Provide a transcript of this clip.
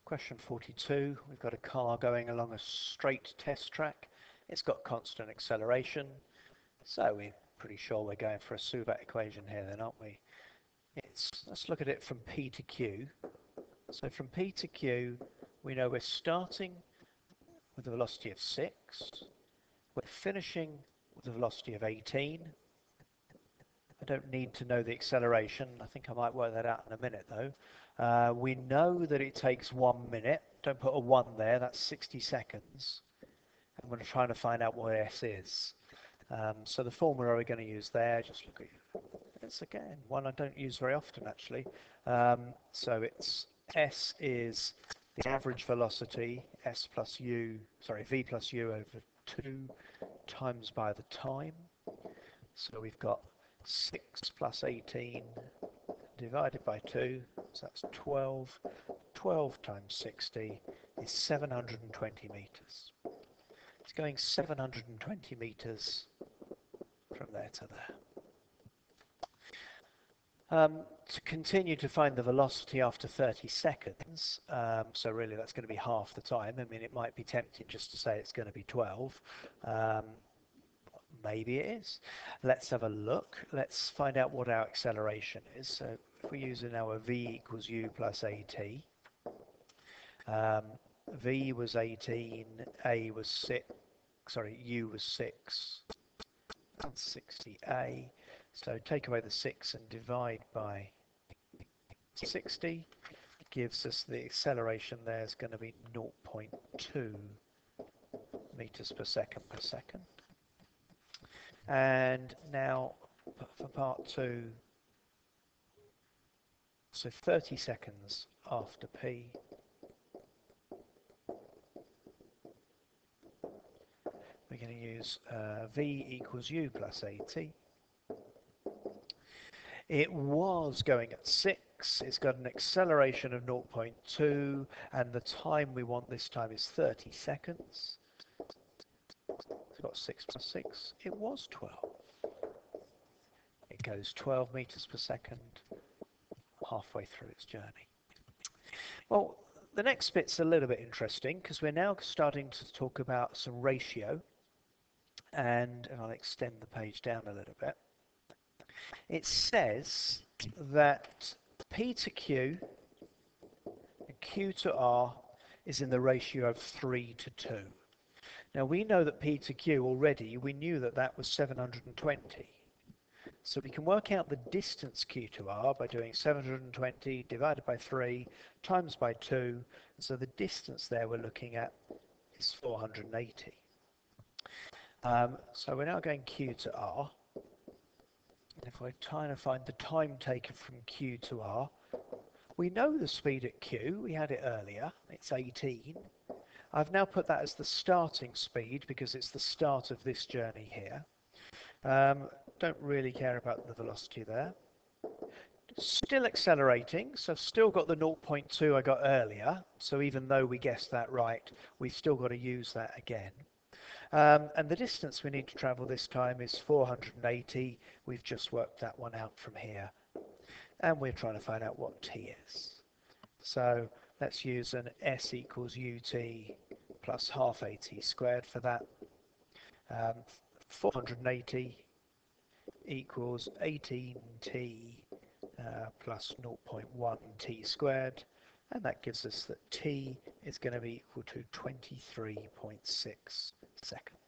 Question 42, we've got a car going along a straight test track. It's got constant acceleration, so we're pretty sure we're going for a Subat equation here then, aren't we? Let's look at it from P to Q. So from P to Q, we know we're starting with a velocity of 6. We're finishing with a velocity of 18. I don't need to know the acceleration. I think I might work that out in a minute though. We know that it takes 1 minute. Don't put a 1 there, that's 60 seconds. I'm going to try to find out what S is. So the formula we're going to use there, just look at this again, one I don't use very often actually. So it's S is the average velocity, S plus U, sorry, V plus U over 2 times by the time. So we've got 6 plus 18 divided by 2, so that's 12. 12 times 60 is 720 meters. It's going 720 meters from there to there. To continue to find the velocity after 30 seconds, so really that's going to be half the time. I mean, it might be tempting just to say it's going to be 12. Maybe it is. Let's have a look. Let's find out what our acceleration is. So if we use our V equals U plus AT, V was 18, A was 6, sorry, U was 6, and 60A. So take away the 6 and divide by 60 gives us the acceleration there is going to be 0.2 meters per second. And now for part 2, so 30 seconds after P, we're going to use V equals U plus AT. It was going at 6, it's got an acceleration of 0.2, and the time we want this time is 30 seconds. It's got 6 plus 6, it was 12. It goes 12 meters per second halfway through its journey. Well, the next bit's a little bit interesting because we're now starting to talk about some ratio, and I'll extend the page down a little bit. It says that P to Q and Q to R is in the ratio of 3 to 2. Now we know that P to Q already, we knew that that was 720. So we can work out the distance Q to R by doing 720 divided by 3 times by 2. So the distance there we're looking at is 480. So we're now going Q to R. And if we're trying to find the time taken from Q to R, we know the speed at Q, we had it earlier, it's 18. I've now put that as the starting speed because it's the start of this journey here. Don't really care about the velocity there. Still accelerating, so I've still got the 0.2 I got earlier, so even though we guessed that right, we've still got to use that again. And the distance we need to travel this time is 480. We've just worked that one out from here. And we're trying to find out what t is. So let's use an s equals ut plus half at squared for that. 480 equals 18t plus 0.1 t squared. And that gives us that t is going to be equal to 23.6 seconds.